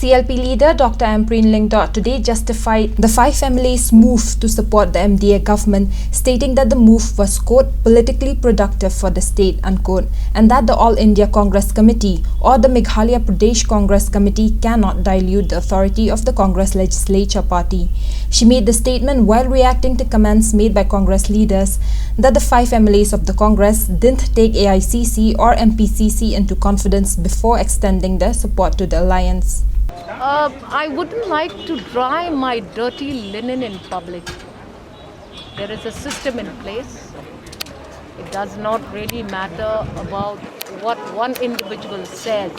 CLP leader Dr. Ampareen Lyngdoh today justified the five MLAs' move to support the MDA government, stating that the move was, quote, politically productive for the state, unquote, and that the All India Congress Committee or the Meghalaya Pradesh Congress Committee cannot dilute the authority of the Congress Legislature Party. She made the statement while reacting to comments made by Congress leaders that the five MLAs of the Congress didn't take AICC or MPCC into confidence before extending their support to the alliance. I wouldn't like to dry my dirty linen in public. There is a system in place. It does not really matter about what one individual says.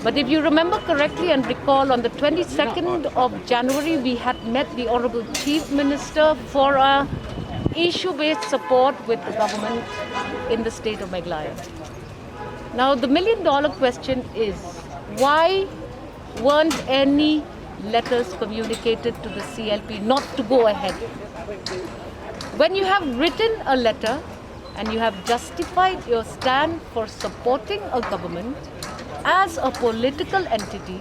But if you remember correctly and recall, on the 22nd of January, we had met the Honorable Chief Minister for a issue-based support with the government in the state of Meghalaya. Now, the million-dollar question is, why weren't any letters communicated to the CLP not to go ahead? When you have written a letter and you have justified your stand for supporting a government as a political entity,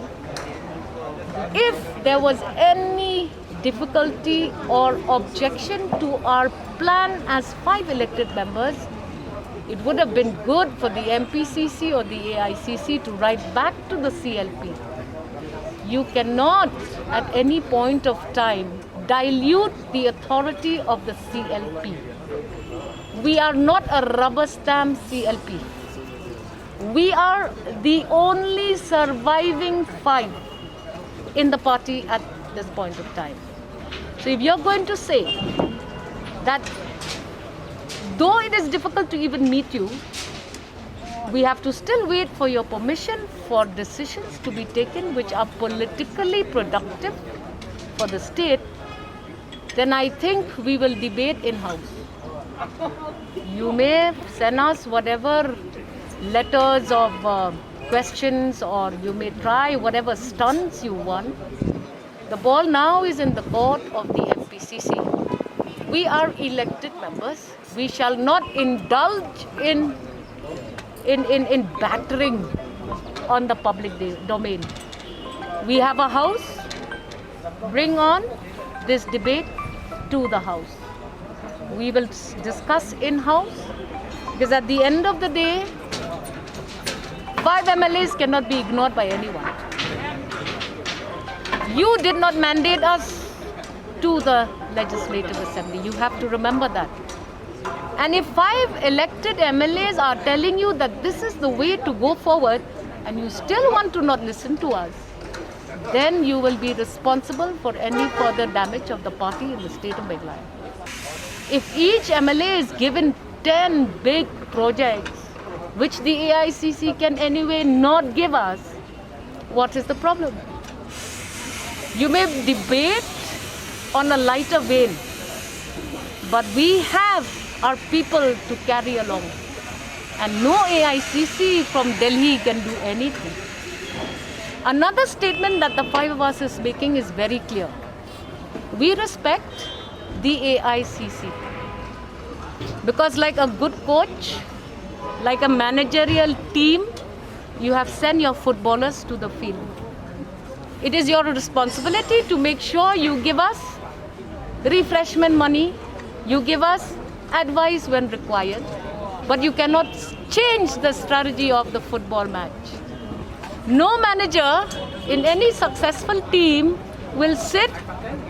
if there was any difficulty or objection to our plan as five elected members, it would have been good for the MPCC or the AICC to write back to the CLP. You cannot at any point of time dilute the authority of the CLP. We are not a rubber stamp CLP. We are the only surviving five in the party at this point of time. So if you're going to say that though it is difficult to even meet you, we have to still wait for your permission for decisions to be taken which are politically productive for the state, then I think we will debate in-house. You may send us whatever letters of questions, or you may try whatever stunts you want. The ball now is in the court of the MPCC. We are elected members. We shall not indulge in battering on the public domain. We have a house. Bring on this debate to the house. We will discuss in-house, because at the end of the day, five MLAs cannot be ignored by anyone. You did not mandate us to the Legislative Assembly. You have to remember that. And if five elected MLAs are telling you that this is the way to go forward, and you still want to not listen to us, then you will be responsible for any further damage of the party in the state of Meghalaya. If each MLA is given 10 big projects, which the AICC can anyway not give us, what is the problem? You may debate on a lighter vein, but we have our people to carry along. And no AICC from Delhi can do anything. Another statement that the five of us is making is very clear. We respect the AICC, because like a good coach, like a managerial team, you have sent your footballers to the field. It is your responsibility to make sure you give us refreshment money, you give us advice when required, but you cannot change the strategy of the football match. No manager in any successful team will sit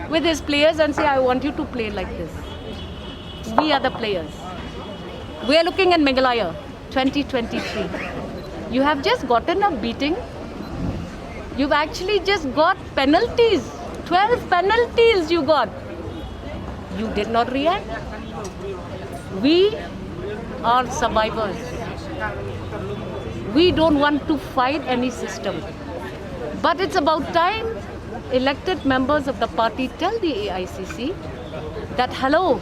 with his players and say, I want you to play like this. We are the players. We are looking at Meghalaya 2023. You have just gotten a beating. You've actually just got penalties. 12 penalties you got. You did not react. We are survivors. We don't want to fight any system. But it's about time elected members of the party tell the AICC that, hello,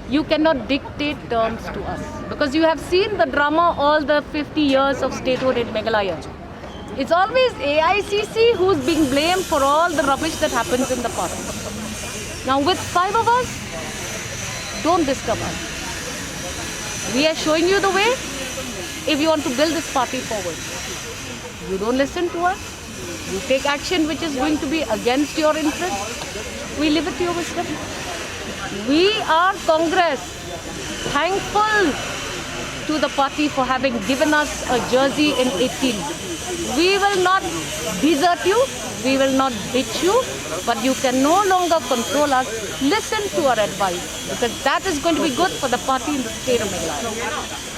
you cannot dictate terms to us. Because you have seen the drama all the 50 years of statehood in Meghalaya. It's always AICC who's being blamed for all the rubbish that happens in the party. Now with five of us, don't disturb us. We are showing you the way if you want to build this party forward. You don't listen to us, You take action which is going to be against your interest. We leave it to your wisdom. We are Congress thankful to the party for having given us a jersey in 18. We will not desert you, we will not ditch you, but you can no longer control us. Listen to our advice, because that is going to be good for the party in the state of Meghalaya.